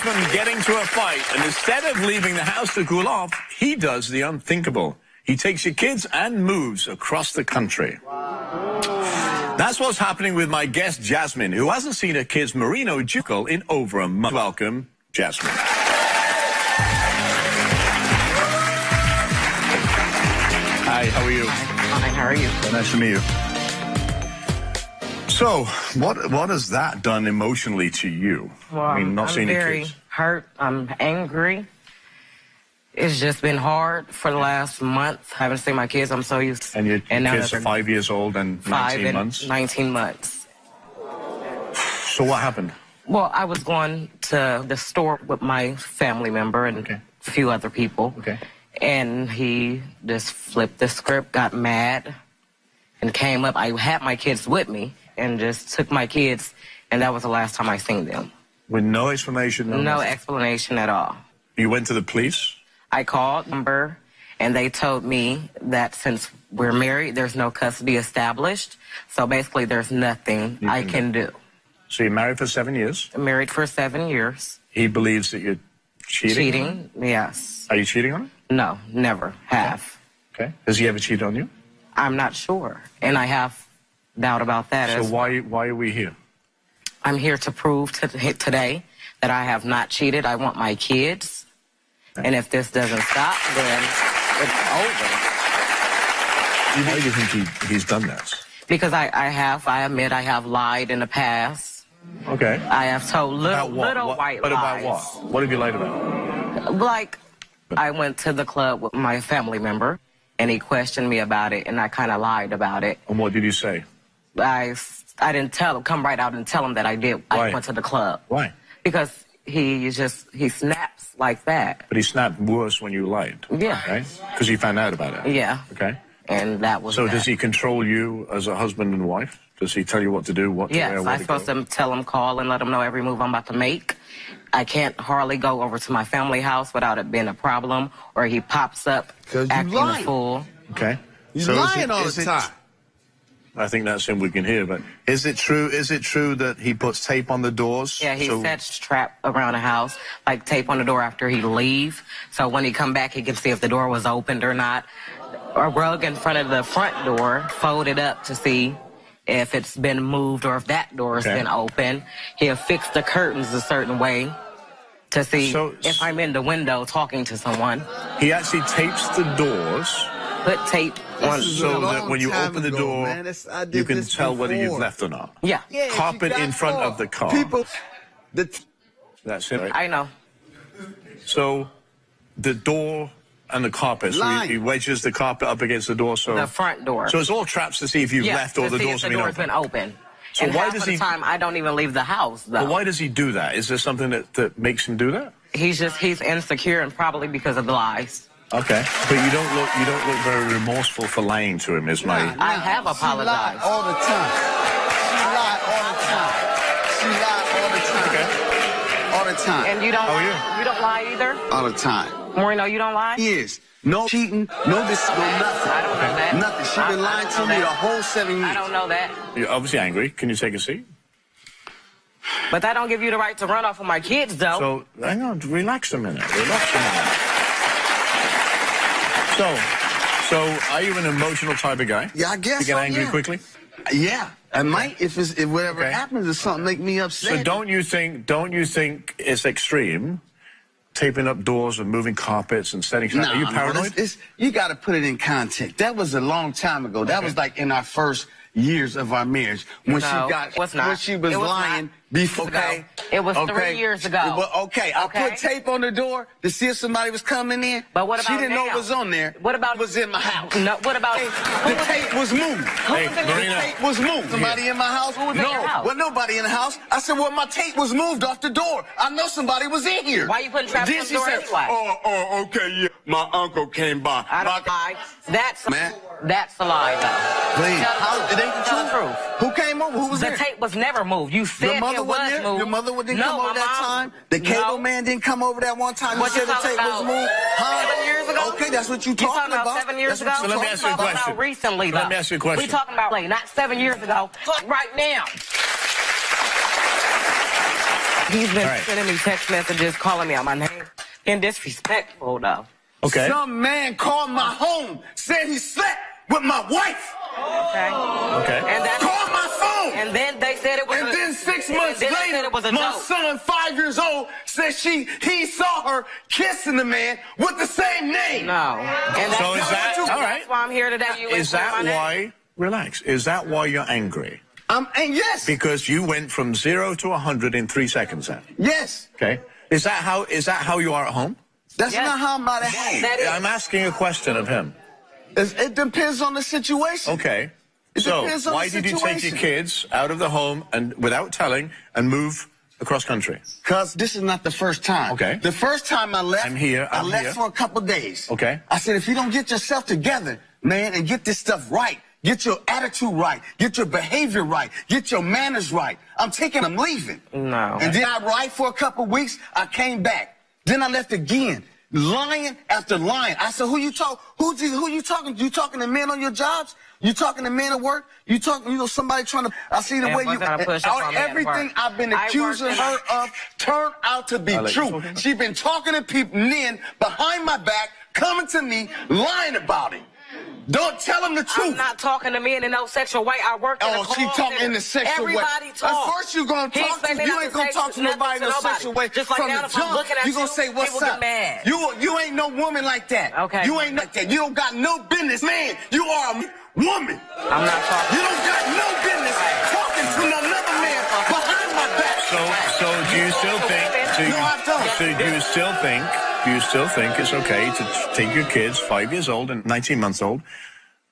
husband getting to a fight, and instead of leaving the house to cool off, he does the unthinkable. He takes your kids and moves across the country. That's what's happening with my guest, Jasmine, who hasn't seen her kids' merino jucal in over a month. Welcome, Jasmine. Hi, how are you? Hi, how are you? Nice to meet you. So, what has that done emotionally to you? Well, I mean, not I'm seeing your very kids. hurt. I'm angry. It's just been hard for the last month. I haven't seen my kids. I'm so used to. And your now kids are 5 years old and 19 months? 19 months. So what happened? Well, I was going to the store with my family member and a few other people. Okay. And he just flipped the script, got mad, and came up. I had my kids with me and just took my kids, and that was the last time I seen them. With no explanation? No explanation at all. You went to the police? I called number, and they told me that since we're married, there's no custody established. So basically, there's nothing I can do. So you're married for 7 years? I'm married for 7 years. He believes that you're cheating? Cheating, yes. Are you cheating on him? No, never have. Okay. Has he ever cheated on you? I'm not sure, and I have doubt about that. So why are we here? I'm here to prove today that I have not cheated. I want my kids. And if this doesn't stop, then it's over. Why do you think he's done that? Because I admit I have lied in the past. Okay. I have told little white but lies. About what? What have you lied about? Like, I went to the club with my family member, and he questioned me about it, and I kind of lied about it. And what did you say? I didn't tell him, come right out and tell him that I did. Why? I went to the club. Why? Because he snaps like that. But he snapped worse when you lied. Yeah. Right? Because he found out about it. Yeah. Okay. And that was So does he control you as a husband and wife? Does he tell you what to do, what to wear, Yes, where I'm to supposed go? to tell him, call and let him know every move I'm about to make. I can't hardly go over to my family house without it being a problem, or he pops up acting a fool. Okay. He's lying all the time. I think that's him we can hear, but is it true that he puts tape on the doors? Yeah, he sets trap around the house, like tape on the door after he leave. So when he come back, he can see if the door was opened or not. A rug in front of the front door, folded up to see if it's been moved or if that door has been open. He'll fix the curtains a certain way to see if I'm in the window talking to someone. He actually tapes the doors. Put tape on So that when you open the door, you can tell whether you've left or not. Yeah. Carpet in front of the car. That's it, right? I know. So the door and the carpet, so he wedges the carpet up against the door. So the front door. So it's all traps to see if you've left or the door's been open. Been open. So and why half does of the time I don't even leave the house, though. But why does he do that? Is there something that makes him do that? He's insecure, and probably because of the lies. Okay, but you don't look very remorseful for lying to him. Is my I have apologized. She lied all the time. She lied all the time. Okay. All the time. And you don't. How are You don't lie either. All the time. Moreno, you don't lie. Yes. No cheating. No this. No nothing. I don't know that. Nothing. She been lying to me the whole 7 years. I don't know that. You're obviously angry. Can you take a seat? But that don't give you the right to run off of my kids, though. So hang on, relax a minute. Relax a minute. So are you an emotional type of guy? Yeah, I guess You get so, angry yeah. quickly? Yeah. I might if whatever happens if something make me upset. So don't you think it's extreme, taping up doors and moving carpets and setting? Are you paranoid? You got to put it in context. That was a long time ago. That was like in our first years of our marriage when she was lying before. Okay, it was 3 years ago. I put tape on the door to see if somebody was coming in. But what about she didn't know now? it was on there. What about it was in my house? No. What about the tape was moved? The tape was moved. Somebody in my house? Who was in your house? Well, nobody in the house. I said, well, my tape was moved off the door. I know somebody was in here. Why you putting traps on the door anyway? Okay, yeah. My uncle came by. I don't lie. That's a lie, though. Please. It ain't the truth. Who came over? Who was there? The tape was never moved. You said it was moved. Your mother didn't come over that time? The cable man didn't come over that one time? You said the tape was moved? 7 years ago? Okay, that's what you talking about. 7 years ago? So let me ask you a question. Recently, though. Let me ask you a question. We talking about not 7 years ago. Right now. He's been sending me text messages, calling me out my name. And disrespectful, though. Okay. Some man called my home, said he slept with my wife. Okay. Okay. And that's Called my phone. And then they said it was. And then 6 months later, later, was a my joke. son, 5 years old, said he saw her kissing the man with the same name. No. And So is that all right? That's why I'm here today. Is that why? Relax. Is that why you're angry? And yes. Because you went from 0 to 100 in 3 seconds. Then. Yes. Okay. Is that how you are at home? That's not how I'm at home. I'm asking a question of him. It depends on the situation. Okay. It So depends on why the did you take your situation. kids out of the home and without telling and move across country? Because this is not the first time. Okay. The first time I left, I left for a couple days. Okay. I said, if you don't get yourself together, man, and get this stuff right, get your attitude right, get your behavior right, get your manners right, I'm leaving. No. And then I ride for a couple weeks, I came back. Then I left again. Lying after lying. I said, who you talking? You talking to men on your jobs? You talking to men at work? You talking, somebody trying to, I see the way you, everything I've been accusing her of turned out to be true. She's been talking to people, men behind my back, coming to me, lying about it. Don't tell them the truth. I'm not talking to men in no sexual way. I work in a call she talking in the sexual way. Everybody talks. Of course you gonna talk to, you ain't gonna talk to nobody in the sexual way. Just like from now, the if I'm jump, looking at you gonna say what's people up. get mad. You ain't no woman like that. Okay. You ain't like that. You don't got no business, man. You are a woman. I'm not talking. You don't got no business talking to another man behind my back. So do you still think? No, I don't. So do you still think it's okay to take your kids, 5 years old and 19 months old,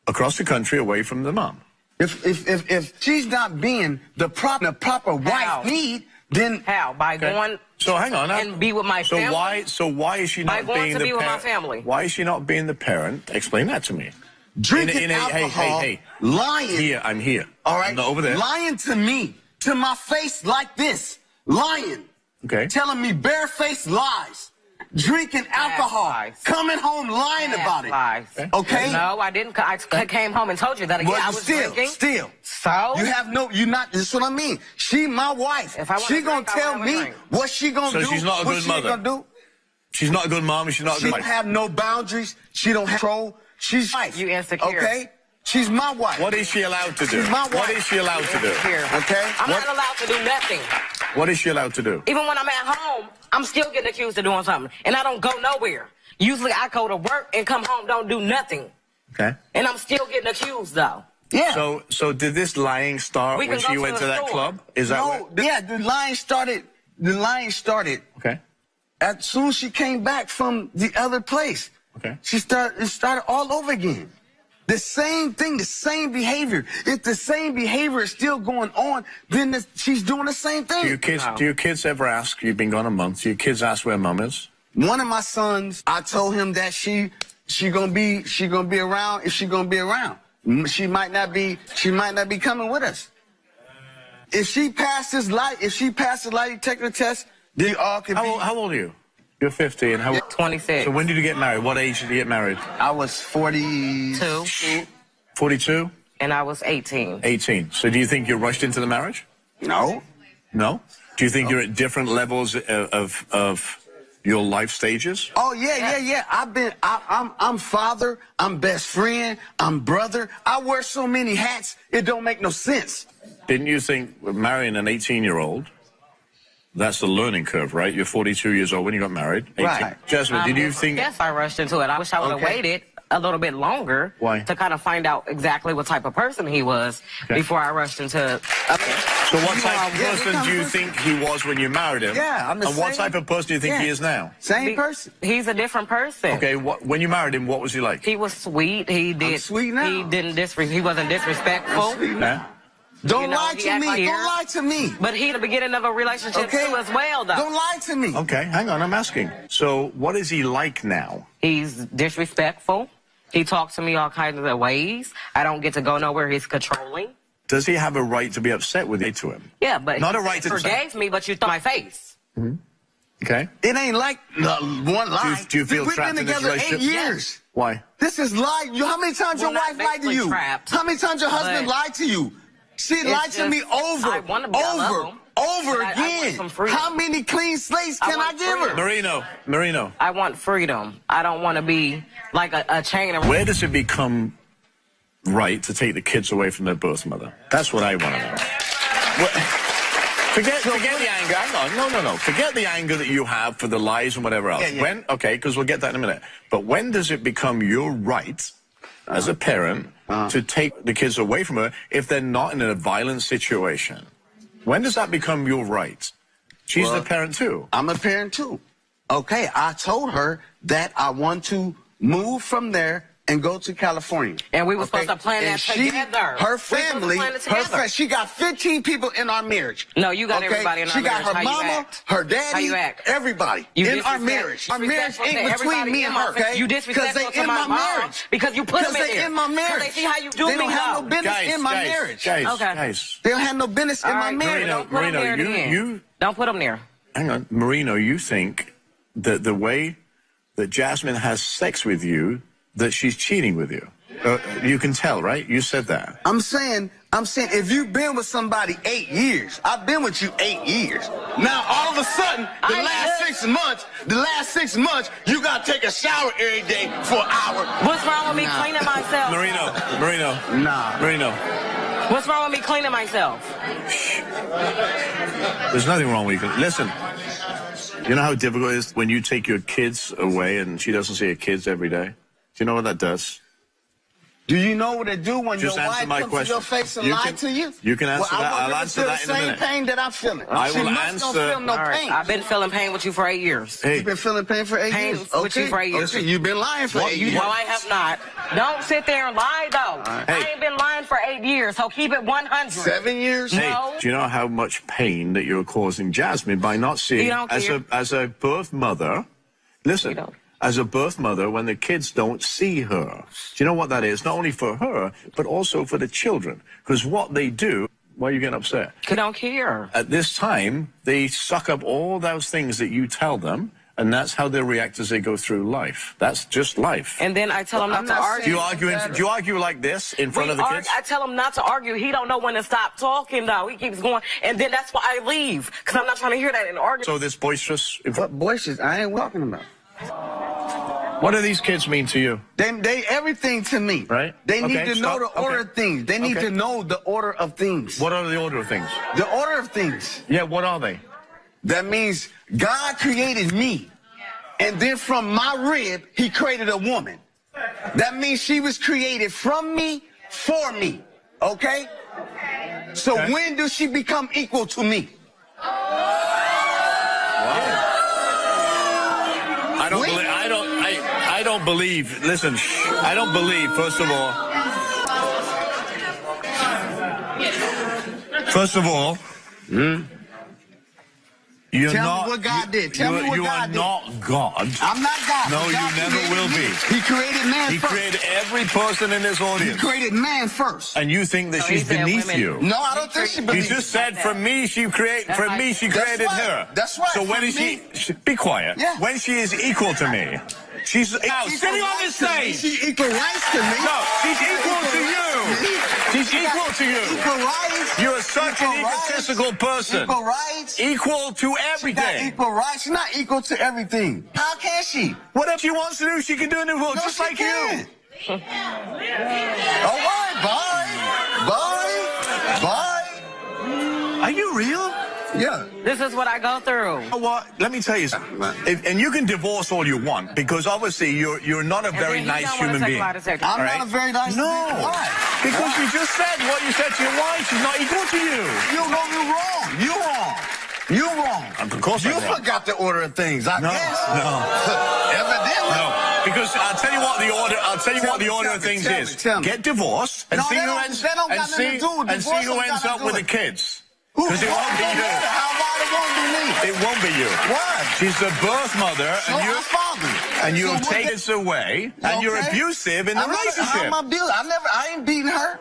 across the country away from the mom? If she's not being the proper wife need, then how? By going. So hang on. And be with my family. So why is she not being the parent? With my family. Why is she not being the parent? Explain that to me. Drinking alcohol, hey, lying. I'm here. All right. I'm not over there. Lying to me, to my face like this. Lying. Okay. Telling me barefaced lies. Drinking alcohol. Lies. Coming home lying about it. Lies. Okay. No, I didn't. I came home and told you that again. I was drinking. Still. So? You're not, this is what I mean. She my wife. If I she gonna tell me what she gonna do. So she's not a good mother. Gonna do. She's not a good mom and she's not a good wife. She don't have no boundaries. She don't have control. She's wife. You insecure. Okay? She's my wife. What is she allowed to do? She's my wife. What is she allowed to do? Okay? I'm not allowed to do nothing. What is she allowed to do? Even when I'm at home, I'm still getting accused of doing something. And I don't go nowhere. Usually I go to work and come home, don't do nothing. Okay. And I'm still getting accused, though. Yeah. So did this lying start when she went to that club? Is that what? Yeah, the lying started. Okay. As soon as she came back from the other place. Okay. It started all over again. The same thing, the same behavior. If the same behavior is still going on, then she's doing the same thing. Do your kids ever ask, you've been gone a month, do your kids ask where mom is? One of my sons, I told him that she gonna be around if she gonna be around. She might not be coming with us. If she passes lie detector test, they all can be. How old are you? You're 50 and how old? 26. So when did you get married? What age did you get married? I was 42. 42? And I was 18. 18. So do you think you're rushed into the marriage? No. No? Do you think you're at different levels of your life stages? Oh yeah. I'm father, I'm best friend, I'm brother. I wear so many hats, it don't make no sense. Didn't you think marrying an 18-year-old, that's the learning curve, right? You're 42 years old when you got married. 18. Right. Jasmine, did you think... Yes, I rushed into it. I wish I would have waited a little bit longer. Why? To kind of find out exactly what type of person he was before I rushed into... So what type of person do you think he was when you married him? Yeah, I'm the And same. what type of person do you think he is now? Same person. He's a different person. Okay, when you married him, what was he like? He was sweet. I'm sweet now. He wasn't disrespectful. Huh? Don't lie to me. Don't lie to me. But he the beginning of a relationship too as well, though. Don't lie to me. Okay, hang on, I'm asking. So what is he like now? He's disrespectful. He talks to me all kinds of ways. I don't get to go nowhere. He's controlling. Does he have a right to be upset with you to him? Yeah, but Not a right to forgave me, but you thought my face. Mm-hmm. Okay. It ain't like one lie. Do you feel trapped in this relationship? We've been together 8 years. Why? This is lie. How many times your wife lied to you? Trapped, how many times your husband lied to you? She lied to me over again. some freedom. How many clean slates can I give her? Marino. I want freedom. I don't want to be like a chain of... Where does it become right to take the kids away from their birth mother? That's what I want to know. Forget the anger. Hang on. No. Forget the anger that you have for the lies and whatever else. Yeah. Okay, because we'll get that in a minute. But when does it become your right as a parent to take the kids away from her if they're not in a violent situation? When does that become your right? She's the parent too. I'm a parent too. Okay, I told her that I want to move from there and go to California. And we were supposed to plan that together. Her family, she got 15 people in our marriage. No, you got everybody in our marriage. She got her mama, her daddy, how you act? Everybody in our marriage. Our marriage ain't between me and her. Okay? You disrespectful to my mom because you put them in there. Because they in my marriage. Because they see how you do me. They don't have no business in my marriage. Guys. They don't have no business in my marriage. Marino, don't put them there. Hang on, Marino, you think that the way that Jasmine has sex with you, that she's cheating with you? You can tell, right? You said that. I'm saying, if you've been with somebody 8 years, I've been with you 8 years. Now, all of a sudden, the last 6 months, you got to take a shower every day for an hour. What's wrong with me cleaning myself? Marino. Nah. Marino. What's wrong with me cleaning myself? There's nothing wrong with you. Listen, you know how difficult it is when you take your kids away and she doesn't see her kids every day? Do you know what that does? Do you know what it do when Just your wife comes to your face and lie to you? You can answer that. I'll answer that in a minute. The same pain that I'm feeling. I will answer. Don't feel no pain. I've been feeling pain with you for 8 years. Hey. You've been feeling pain for 8 years? With you for 8 years. Okay, you've been lying for 8 years. No, I have not. Don't sit there and lie, though. I ain't been lying for 8 years, so keep it 100. 7 years? Hey, do you know how much pain that you're causing Jasmine by not seeing as a birth mother? Listen. As a birth mother, when the kids don't see her. Do you know what that is? Not only for her, but also for the children. Because what they do, why are you getting upset? I don't care. At this time, they suck up all those things that you tell them, and that's how they react as they go through life. That's just life. And then I tell them not to argue. Do you argue like this in front of the kids? I tell him not to argue. He don't know when to stop talking, though. He keeps going, and then that's why I leave, because I'm not trying to hear that in argument. So this boisterous... What boisterous? I ain't talking about. What do these kids mean to you? They everything to me. Right? They need to know the order of things. They need to know the order of things. What are the order of things? The order of things. Yeah, what are they? That means God created me. And then from my rib, he created a woman. That means she was created from me, for me. Okay? So when does she become equal to me? I don't believe, listen, I don't believe, first of all, you're Tell not, me what God did. Tell me what you God are did. not God. I'm not God. No, God you never will be. He created man He first. created every person in this audience. He created man first. And you think that she's beneath you. No, I don't think she's beneath You just said, from me, she created her. That's right. So when is she, be quiet. Yeah. When she is equal to me, she's sitting on this stage. She's equal rights to me. No, she's equal to you. She's equal to you. Equal rights. You're such an egotistical person. Equal rights. Equal to everything. She got equal rights. She's not equal to everything. How can she? Whatever she wants to do, she can do in the world, just like you. All right, bye. Are you real? Yeah. This is what I go through. You know what? Let me tell you something. And you can divorce all you want, because obviously you're not a very nice human being. I'm not a very nice No. Why? Because you just said what you said to your wife. She's not equal to you. You're wrong. You're wrong. Of course You I'm wrong. forgot the order of things, I guess. No. Evidently. No. Because I'll tell you what the order of things is. Get divorced and see who ends up with the kids. Because it won't be you. It won't be you. Why? She's the birth mother, and you take this away, and you're abusive in the relationship. I ain't beating her.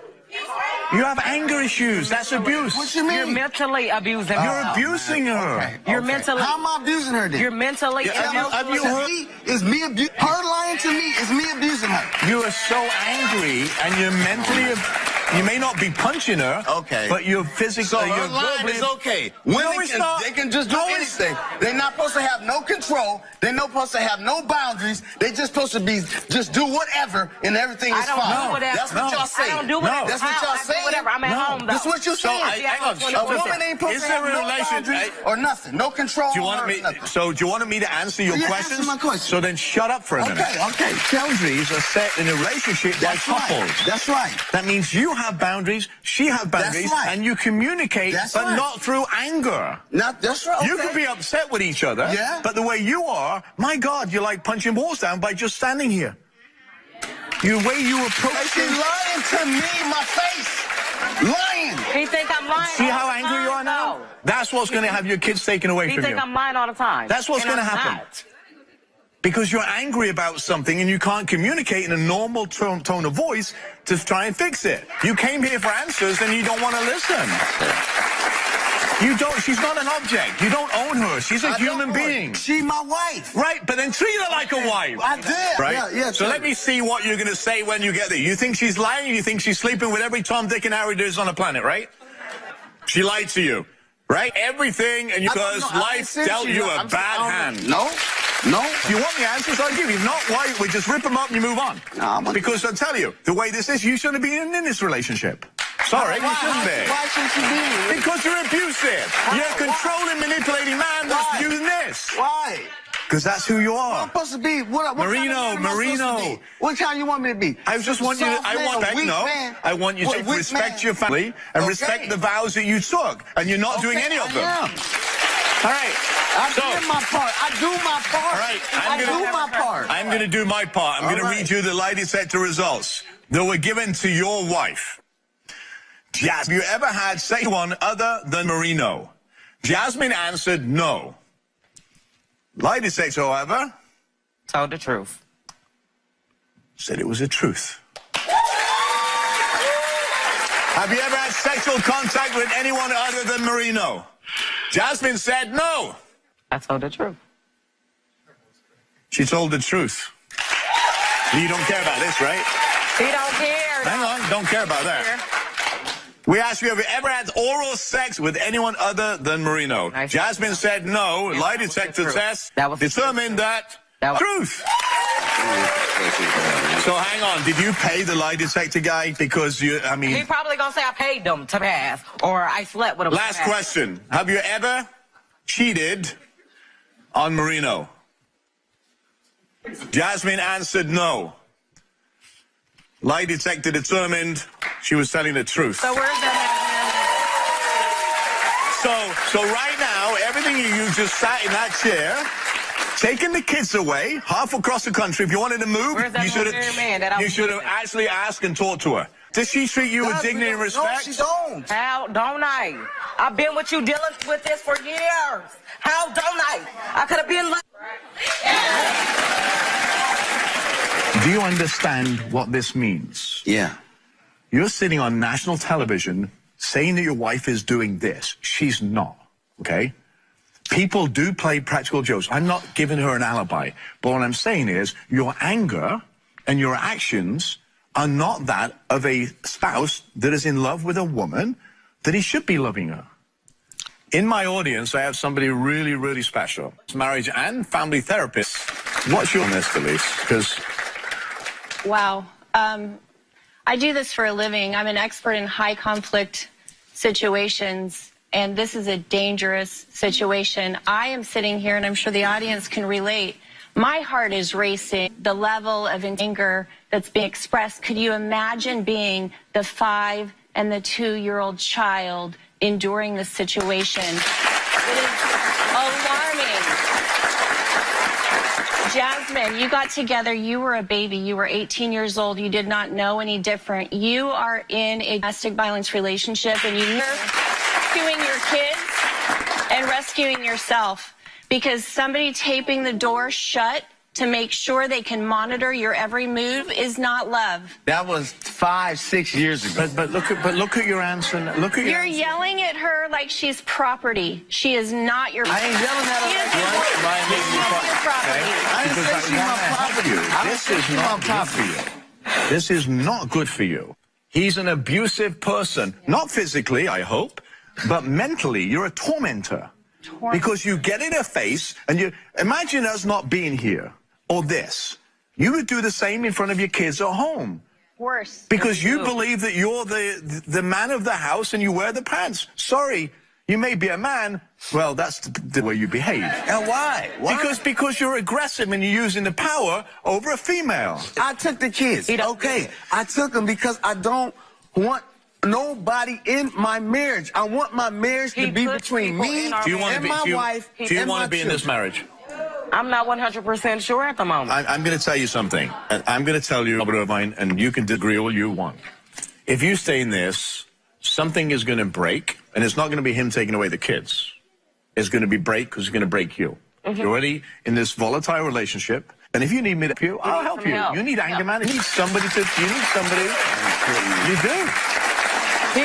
You have anger issues. That's abuse. What you mean? You're mentally abusing her. You're abusing her. Okay. You're mentally. How am I abusing her then? You're mentally. Have you heard? Is me abusing her? Lying to me is me abusing her. You are so angry, and you're mentally. You may not be punching her. Okay. But you're physically. So her you're line verbally- is okay. Women they can just do anything. They're not supposed to have no control. They're not supposed to have no boundaries. They're just supposed to be just do whatever and everything is fine. I don't do whatever. That's what y'all say. I don't do whatever. That's what y'all say. Whatever. I'm at home though. That's what you're saying. hang on. A woman ain't supposed Is to there have a no relation- boundaries or nothing. No control. Do you want me? nothing. So do you want me to answer your Yeah, questions? answer my question. So then shut up for a minute. Okay. Boundaries are set in a relationship by That's couples. right. That's right. That means you have boundaries, she has boundaries, right. and you communicate, That's but right. not through anger. That's right. You okay. could be upset with each other, Yeah. but the way you are, my God, you're like punching walls down by just standing here. The way you approach She's it. lying to me, my face. Lying. He think I'm lying. See all how the angry you are time, now? though. That's what's going to have your kids taken away He from think you. I'm lying all the time. That's what's And going to I'm happen. not. Because you're angry about something and you can't communicate in a normal tone of voice to try and fix it. You came here for answers and you don't want to listen. You don't. She's not an object. You don't own her. She's a human being. She's my wife. Right, but then treat her like a wife. I did. Right? Yeah. So let me see what you're going to say when you get there. You think she's lying? You think she's sleeping with every Tom, Dick, and Harry there is on the planet, right? She lied to you, right? Everything, and because life dealt you a bad hand. No. If you want the answers, I'll give you. If not, why? We just rip them up and you move on. No, because I'll tell you, the way this is, you shouldn't be in this relationship. Sorry, you shouldn't be. Why shouldn't she be here? Because you're abusive. You're a controlling, manipulating man that's using this. Why? Because that's who you I'm are. supposed to be what Marino, kind of man am I supposed to Marino. be? What kind you want me to be? I just want you to, Soft man, a weak man? I want you to What, weak respect man? your family and Okay. respect the vows that you took, and you're not doing any of them. I am. All right. I did my part. I do my part. All right, I do my part. I'm going to do my part. I'm going to read you the lie detector results that were given to your wife. Have you ever had someone other than Marino? Jasmine answered no. Lie detector, however, Told the truth. said it was the truth. Have you ever had sexual contact with anyone other than Marino? Jasmine said no. I told the truth. She told the truth. You don't care about this, right? He don't care. Hang on, don't care about that. We asked you, have you ever had oral sex with anyone other than Marino? Nice. Jasmine said no. Yeah, Lie that was the detector truth. test That was the determined that was- truth. So hang on, did you pay the lie detector guy? Because He mean, probably gonna say I paid them to pass, or I slept with him. last to pass. question. Have you ever cheated on Marino? Jasmine answered no. Lie detector determined she was telling the truth. So where's that So right now, everything you just sat in that chair, taking the kids away, half across the country. If you wanted to move, Where's that you should married man that I have was you should have with? actually asked and talked to her. Does she treat you with dignity and respect? No, she don't. How don't I? I've been with you dealing with this for years. How don't I? I could have been like. Do you understand what this means? Yeah. You're sitting on national television saying that your wife is doing this. She's not, okay? People do play practical jokes. I'm not giving her an alibi. But what I'm saying is your anger and your actions are not that of a spouse that is in love with a woman that he should be loving her. In my audience, I have somebody really, really special. It's marriage and family therapist. What's your honest, Elise? Because Wow. I do this for a living. I'm an expert in high conflict situations, and this is a dangerous situation. I am sitting here, and I'm sure the audience can relate. My heart is racing. The level of anger that's being expressed. Could you imagine being the 5 and the 2-year-old child enduring this situation? It is alarming. Jasmine, you got together, you were a baby, you were 18 years old, you did not know any different. You are in a domestic violence relationship and you're rescuing your kids and rescuing yourself because somebody taping the door shut to make sure they can monitor your every move is not love. That was 5-6 years ago. but look at your answer. Look at your You're answer. yelling at her like she's property. She is not your I ain't yelling at her. She is like your- that. she is not your property. I didn't say she's my property. I didn't This say is she's not my good for property. you. This is not good for you. He's an abusive person. Not physically, I hope, but mentally. You're a tormentor. Because you get in her face and you imagine us not being here or this. You would do the same in front of your kids at home. Worse. Because you believe that you're the man of the house and you wear the pants. Sorry, you may be a man. Well, that's the way you behave. And why? Because you're aggressive and you're using the power over a female. I took the kids. Okay, I took them because I don't want nobody in my marriage. I want my marriage to be between me and my wife. Do you want to be in this marriage? I'm not 100% sure at the moment. I'm going to tell you something. I'm going to tell you, Robert Irvine, and you can disagree all you want. If you stay in this, something is going to break, and it's not going to be him taking away the kids. It's going to be break because it's going to break you. You're already in this volatile relationship, and if you need me to help you, I'll help you. You need anger management. You need somebody to. You need somebody. You do. He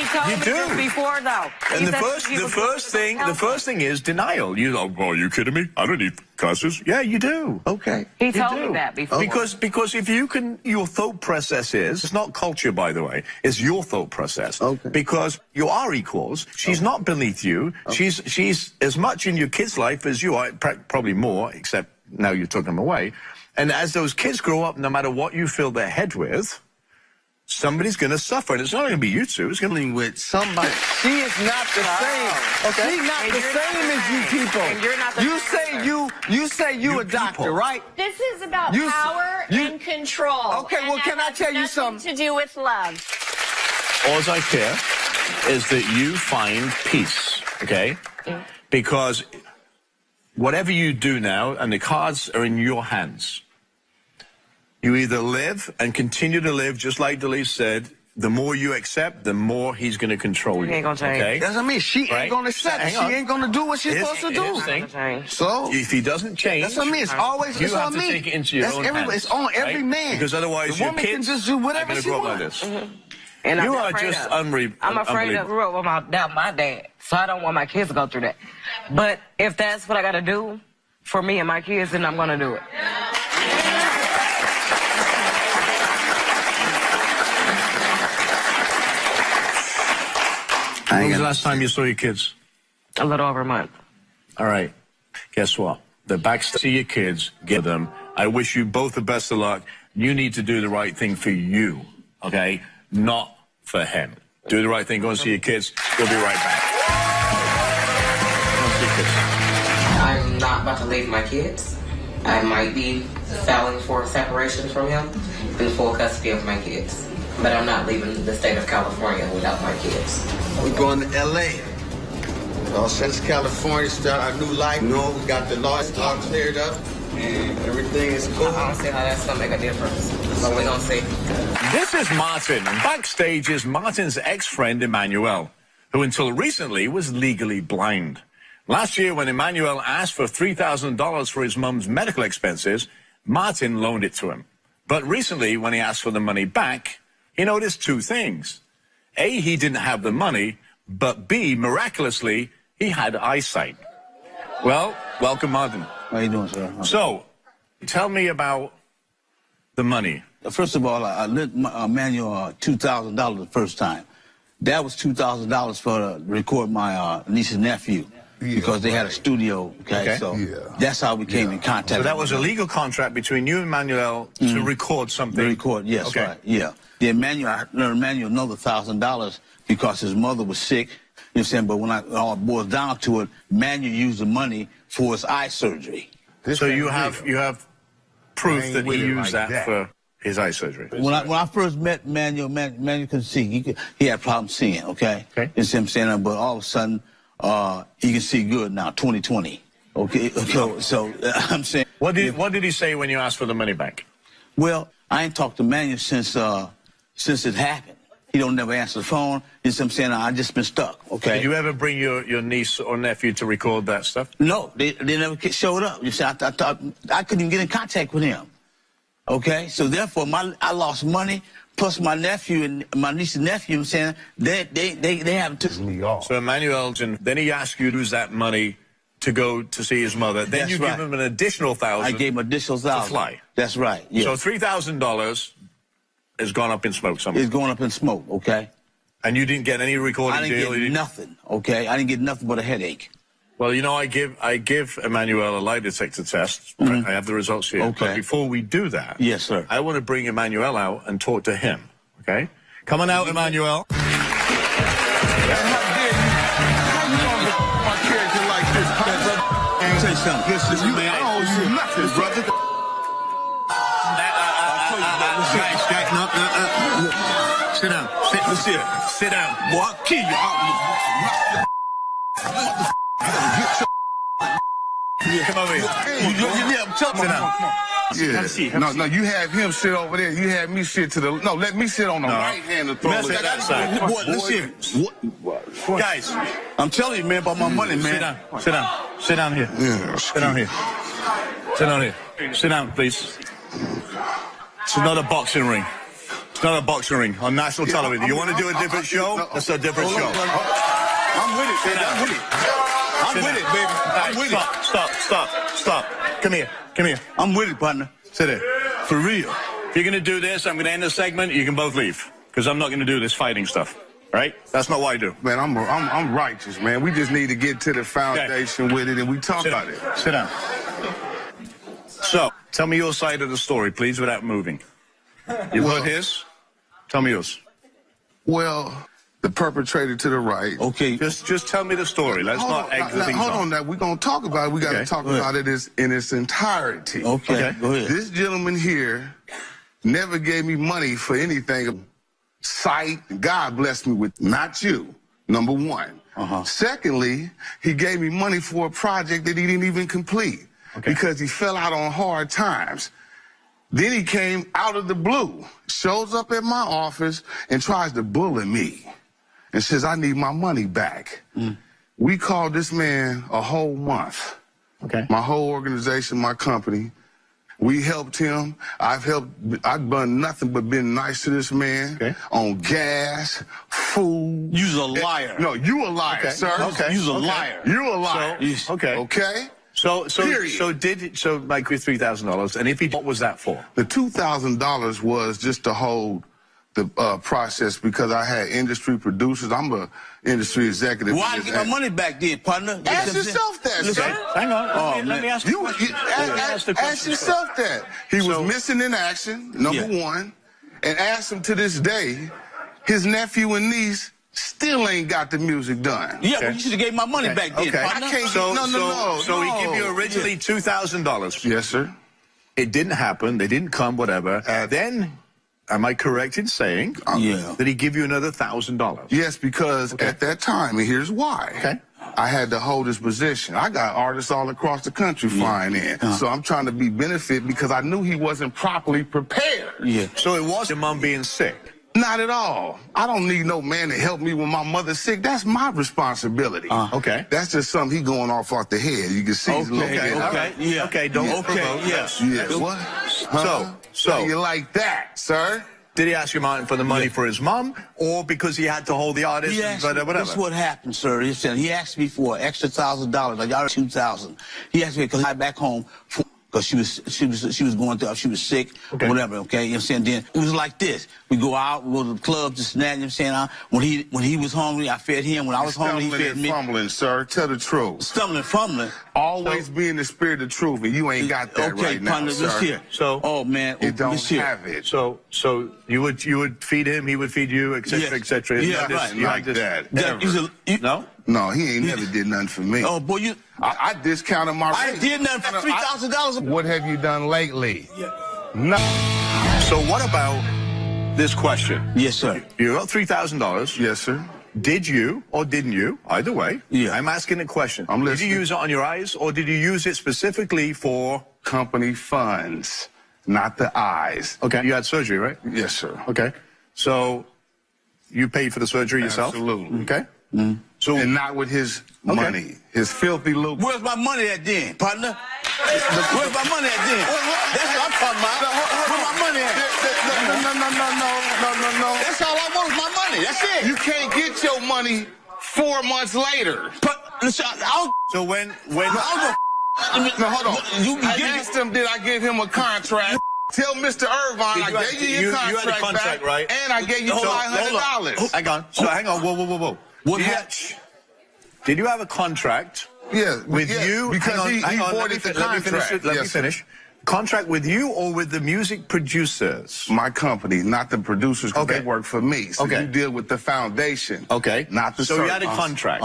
told me this before, though. And the first thing is denial. Are you kidding me? I don't need classes. Yeah, you do. Okay. He told me that before. Because if you can, your thought process is, it's not culture, by the way, it's your thought process. Okay. Because you are equals. She's not beneath you. Okay. She's as much in your kid's life as you are, probably more, except now you took them away. And as those kids grow up, no matter what you fill their head with, somebody's going to suffer, and it's not going to be you two. It's going to be with somebody. She is not the same. Okay. She's not the same as you people. And you're not the You say you a doctor, people. right? This is about power and control. Okay, well, can I tell you something? To do with love. All I care is that you find peace, okay? Because whatever you do now, and the cards are in your hands, you either live and continue to live, just like Delise said, the more you accept, the more he's going to control you. He ain't going to change. Okay? That's what I mean. She ain't going to accept. She ain't going to do what she's supposed to do. So if he doesn't change, that's what I mean. It's always you it's have on to me. take it into your own hands. It's on every man. Because otherwise, the your woman kids can just do whatever are she grow up wants. like this. And you are just unbelievable. I'm afraid to grow up without my dad, so I don't want my kids to go through that. But if that's what I got to do for me and my kids, then I'm going to do it. When was the last time you saw your kids? A little over a month. All right. Guess what? They're back to see your kids. Get them. I wish you both the best of luck. You need to do the right thing for you, okay? Not for him. Do the right thing. Go and see your kids. We'll be right back. Go and see your kids. I'm not about to leave my kids. I might be filing for separation from him in full custody of my kids. But I'm not leaving the state of California without my kids. We're going to L.A. All set to California, start our new life. You know, we got the laws all cleared up, and everything is cool. I don't see how that's going to make a difference, but we're going to see. This is Martin, and backstage is Martin's ex-friend, Emmanuel, who until recently was legally blind. Last year, when Emmanuel asked for $3,000 for his mum's medical expenses, Martin loaned it to him. But recently, when he asked for the money back, he noticed two things. A, he didn't have the money, but B, miraculously, he had eyesight. Well, welcome, Martin. How you doing, sir? So, tell me about the money. First of all, I lent Manuel $2,000 the first time. That was $2,000 for to record my niece and nephew because they had a studio. Okay. So that's how we came in contact. So that was a legal contract between you and Emmanuel to record something. To record, yes, okay. Right, yeah. The Emmanuel, I lent Emmanuel another $1,000 because his mother was sick. You know what I'm saying? But when it all boils down to it, Emmanuel used the money for his eye surgery. So you have proof that he used that for his eye surgery. When I first met Emmanuel couldn't see. He had problems seeing. Okay. You know what I'm saying? But all of a sudden, he can see good now. 20/20. Okay. So I'm saying. What did he say when you asked for the money back? Well, I ain't talked to Emmanuel since it happened. He don't never answer the phone. You know what I'm saying? I just been stuck, okay? Did you ever bring your niece or nephew to record that stuff? No, they never showed up. You see, I thought I couldn't even get in contact with him, okay? So therefore, I lost money, plus my nephew and my niece and nephew, you know what I'm saying, they haven't took me off. So Emmanuel, then he asked you to use that money to go to see his mother. Then you give him an additional $1,000. I gave him additional $1,000. To fly. That's right. Yes. So $3,000 has gone up in smoke somewhere. It's going up in smoke, okay? And you didn't get any recording I deal? didn't get nothing, okay? I didn't get nothing but a headache. Well, you know, I give Emmanuel a lie detector test. I have the results here. Okay. But before we do that, Yes, sir. I want to bring Emmanuel out and talk to him, okay? Come on out, Emmanuel. How you gonna my character like this, brother? Say something. Listen, I owe you nothing, brother. Sit down. Sit down. Boy, I'll kill you. Come over here. Yeah. No, you have him sit over there. You have me sit to the. No, let me sit on the right hand of the throne. Sit that side. Boy, listen. Guys, I'm telling you, man, about my money, man. Sit down. Sit down here. Yeah. Sit down here. Sit down here. Sit down, please. It's not a boxing ring. It's not a boxing ring on national television. You want to do a different show? That's a different show. I'm with it, baby. I'm with it. I'm with it, baby. I'm with it. Stop. Come here. I'm with it, partner. Sit there. For real. If you're going to do this, I'm going to end the segment. You can both leave. Because I'm not going to do this fighting stuff. Right? That's not what I do. Man, I'm righteous, man. We just need to get to the foundation with it, and we talk about it. Sit down. So, tell me your side of the story, please, without moving. You've heard his? Tell me yours. Well, the perpetrator to the right. Okay. Just tell me the story. Let's not egg the things Hold on, now we're gonna talk about it. We gotta talk about it in its entirety. Okay. Go ahead. This gentleman here never gave me money for anything. Sight, God blessed me with, not you, number one. Secondly, he gave me money for a project that he didn't even complete because he fell out on hard times. Then he came out of the blue, shows up at my office and tries to bully me and says, I need my money back. We called this man a whole month. My whole organization, my company. We helped him. I've done nothing but been nice to this man on gas, food. You's a liar. No, you a liar, sir. You's a liar. You a liar. Okay. So like with $3,000, and if he, what was that for? The $2,000 was just to hold the process because I had industry producers. I'm a industry executive. Why I get my money back then, partner? Ask yourself that, sir. Hang on. Let me ask you. Ask yourself that. He was missing in action, number one, and ask him to this day, his nephew and niece still ain't got the music done. Yeah, but you should have gave my money back then, partner. I can't So he gave you no. originally $2,000. Yes, sir. It didn't happen. They didn't come, whatever. Then, am I correct in saying that he give you another $1,000? Yes, because at that time, and here's why. I had to hold his position. I got artists all across the country flying in. So I'm trying to be benefit because I knew he wasn't properly prepared. So it was your mom being sick? Not at all. I don't need no man to help me when my mother's sick. That's my responsibility. That's just something he going off the head. You can see his little head. Don't provoke. Yes. What? So you like that, sir? Did he ask your mom for the money for his mom, or because he had to hold the artist? Whatever. That's what happened, sir. He asked me for an extra $1,000, like y'all $2,000. He asked me because I back home because she was going through, she was sick, or whatever. You know what I'm saying? Then it was like this: we go out, we go to the club, this and that. You know what I'm saying? When he was hungry, I fed him. When I was hungry, he fed me. Fumbling, sir. Tell the truth. Stumbling, fumbling. Always be in the spirit of truth, and you ain't got that right now, partner, sir. Here. So, you don't have it. So you would feed him, he would feed you, etc., etc. Yeah, right. Like that. No? No, he ain't never did nothing for me. Oh, boy, I discounted my rate. I did nothing for $3,000. What have you done lately? No. So what about this question? Yes, sir. You got $3,000. Yes, sir. Did you or didn't you? Either way. I'm asking a question. I'm listening. Did you use it on your eyes, or did you use it specifically for company funds, not the eyes? Okay. You had surgery, right? Yes, sir. Okay. So you paid for the surgery yourself? Absolutely. Okay. So, and not with his money, his filthy little. Where's my money at then, partner? Where's my money at then? That's what I'm talking about. Where's my money at? No. That's all I want is my money. That's it. You can't get your money 4 months later. But listen, so when No, hold on. I asked him, did I give him a contract Tell Mr. Irvine I gave you your contract, you had a contract back, right? and I gave you $500. Hang on. So hang on. Whoa. What Did you have a contract? Yeah, With you? because he voided the contract. Let me finish. Contract with you or with the music producers? My company, not the producers, because Okay. they work for me. So Okay. you deal with the foundation. Okay. Not the So you had a contract.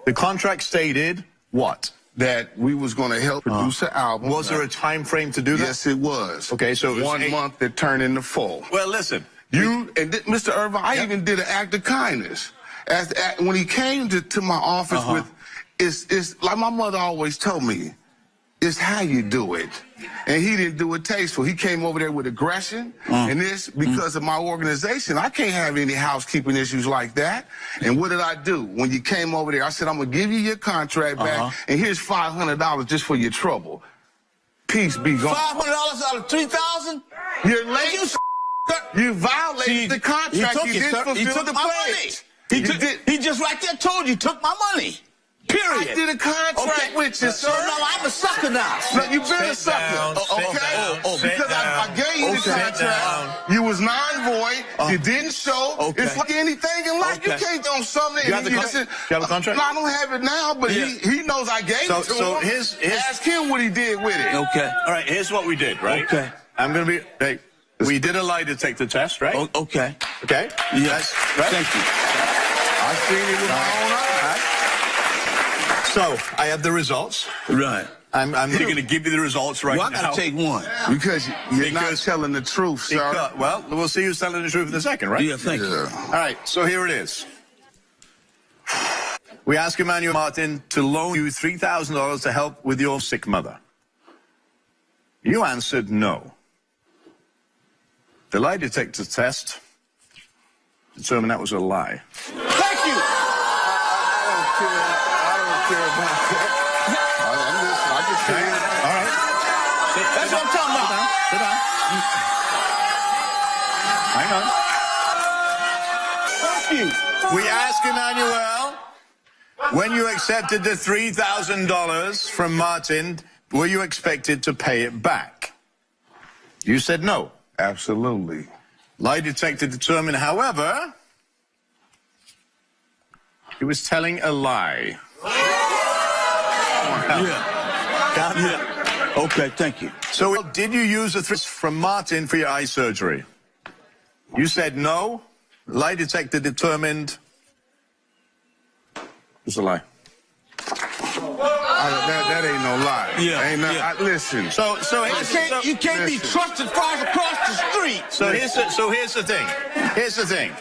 The contract stated what? That we was going to help produce an album. Was there a time frame to do that? Yes, it was. Okay, so it was 1 month that turned into 4. Well, listen. Mr. Irvine, I even did an act of kindness. When he came to my office with, it's like my mother always told me, it's how you do it. And he didn't do it tasteful. He came over there with aggression. And this, because of my organization, I can't have any housekeeping issues like that. And what did I do? When you came over there, I said, I'm going to give you your contract back, and here's $500 just for your trouble. Peace be gone. $500 out of $3,000? You're late. You violated the contract. You didn't fulfill the pledge. He just right there told you, took my money. Period. I did a contract with you, sir. So now I'm a sucker now. No, you've been a sucker. Because I gave you the contract. You was non-void. You didn't show. It's like anything in life. You can't do something. You have a contract? No, I don't have it now, but he knows I gave it to him. Ask him what he did with it. Okay. All right, here's what we did, right? Okay. I'm going to be... Hey, we did a lie detector test, right? Okay. Okay? Yes. Right? Thank you. I seen it with my own eyes. So, I have the results. Right. I'm going to give you the results right Well, I now. got to take one. Because you're not telling the truth, sir. Well, we'll see who's telling the truth in a second, right? Yeah, thank you. All right, so here it is. We asked Emmanuel Martin to loan you $3,000 to help with your sick mother. You answered no. The lie detector test determined that was a lie. Thank you. I don't care about that. I just say it. All right. That's what I'm talking about. Sit down. Hang on. Thank you. We asked Emmanuel, when you accepted the $3,000 from Martin, were you expected to pay it back? You said no. Absolutely. Lie detector determined, however, he was telling a lie. Yeah. Okay, thank you. So did you use the $3,000 from Martin for your eye surgery? You said no. Lie detector determined it was a lie. That ain't no lie. Yeah, Ain't no, yeah. Listen. You can't be trusted far across the street. So here's the thing. Here's the thing.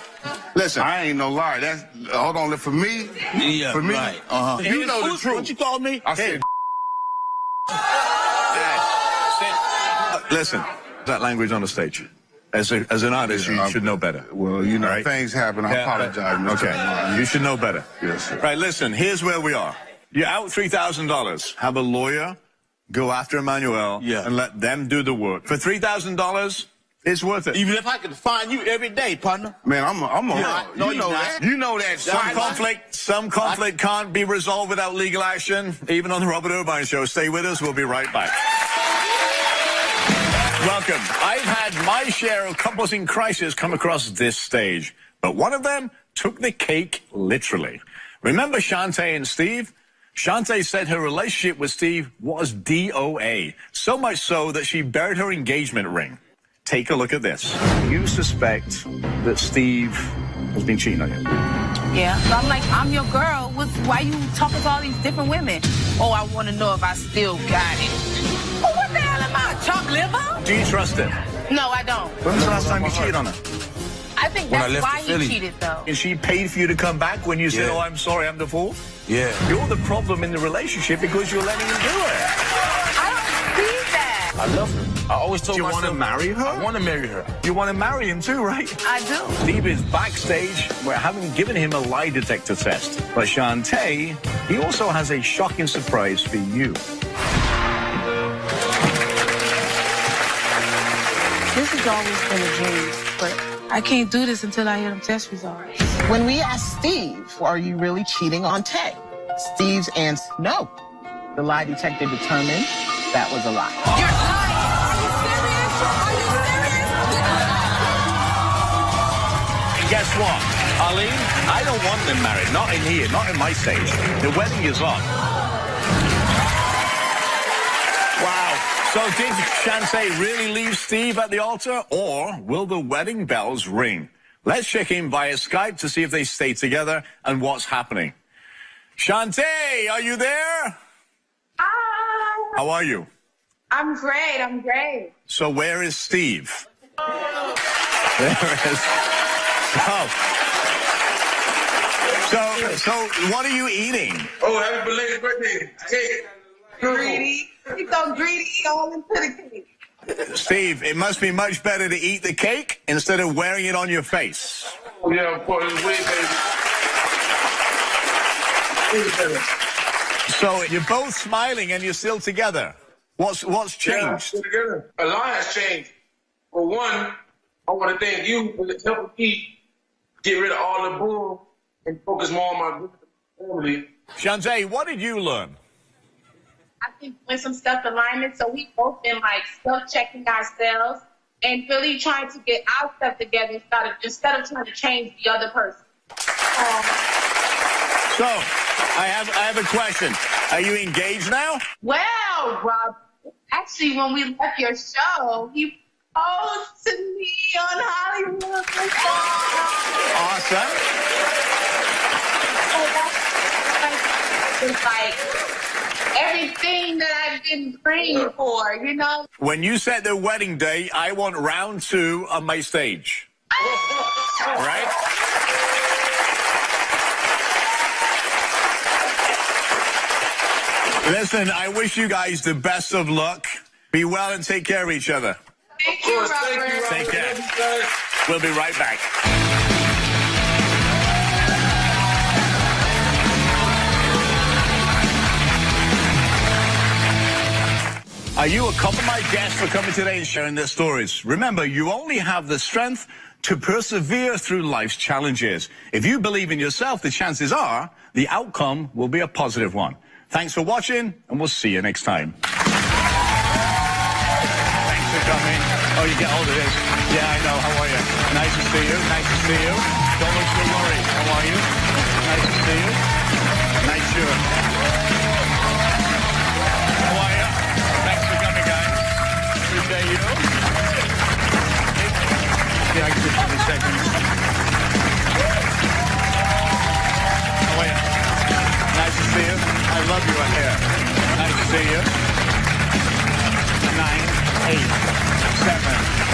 Listen. I ain't no lie. That's hold on. For me, Yeah, for me, right. you know the truth. What you called me? I said. Listen. That language on the stage. As an artist, you should know better. Well, you know, right? things happen. I apologize, Mr. Okay. You should know better. Yes, sir. Right, listen, here's where we are. You're out $3,000. Have a lawyer go after Emmanuel and let them do the work. For $3,000, it's worth it. Even if I could find you every day, partner. Man, I'm a No, you know that. You know that. Some conflict can't be resolved without legal action, even on the Robert Irvine Show. Stay with us. We'll be right back. Welcome. I've had my share of couples in crisis come across this stage, but one of them took the cake literally. Remember Shantae and Steve? Shantae said her relationship with Steve was DOA, so much so that she buried her engagement ring. Take a look at this. You suspect that Steve has been cheating on you. Yeah, so I'm like, I'm your girl. Why you talking to all these different women? Oh, I want to know if I still got it. Oh, what the hell am I, chopped liver? Do you trust him? No, I don't. When's the last time you cheated on her? I think that's why he cheated, though. And she paid for you to come back when you said, oh, I'm sorry, I'm the fool? Yeah. You're the problem in the relationship because you're letting him do it. I don't see that. I love her. I always told myself. Do you want to marry her? I want to marry her. You want to marry him too, right? I do. Steve is backstage. We haven't given him a lie detector test. But Shantae, he also has a shocking surprise for you. This has always been a dream, but I can't do this until I hear them test results. When we asked Steve, are you really cheating on Tay? Steve's answer, no. The lie detector determined that was a lie. You're lying. Are you serious? And guess what, Arlene? I don't want them married. Not in here. Not in my stage. The wedding is on. Wow. So did Shantae really leave Steve at the altar, or will the wedding bells ring? Let's check in via Skype to see if they stay together and what's happening. Shantae, are you there? Hi. How are you? I'm great. I'm great. So where is Steve? There is. So what are you eating? Oh, happy belated birthday. Cake. Greedy. He's so greedy. Eat all into the cake. Steve, it must be much better to eat the cake instead of wearing it on your face. Oh, yeah, of course. It's way better. So you're both smiling and you're still together. What's changed? Yeah, together. A lot has changed. For one, I want to thank you for helping me get rid of all the bull and focus more on my family. Shantae, what did you learn? I think when some stuff alignment, so we both been like self-checking ourselves and really trying to get our stuff together instead of trying to change the other person. So, I have a question. Are you engaged now? Well, Rob, actually, when we left your show, he proposed to me on Hollywood. Awesome. So it's like everything that I've been praying for, you know? When you set the wedding day, I want round 2 on my stage. All right? Listen, I wish you guys the best of luck. Be well and take care of each other. Thank you, Robert. Take care. We'll be right back. Are you a compromised guest for coming today and sharing their stories? Remember, you only have the strength to persevere through life's challenges. If you believe in yourself, the chances are the outcome will be a positive one. Thanks for watching, and we'll see you next time. Thanks for coming. Oh, you get hold of this. Yeah, I know. How are you? Nice to see you. Nice to see you. Don't look so worried. How are you? Nice to see you. Nice shirt. How are you? Thanks for coming, guys. Appreciate you. Yeah, I can just give me a second. How are you? Nice to see you. I love you right here. Nice to see you. 9, 8, 7.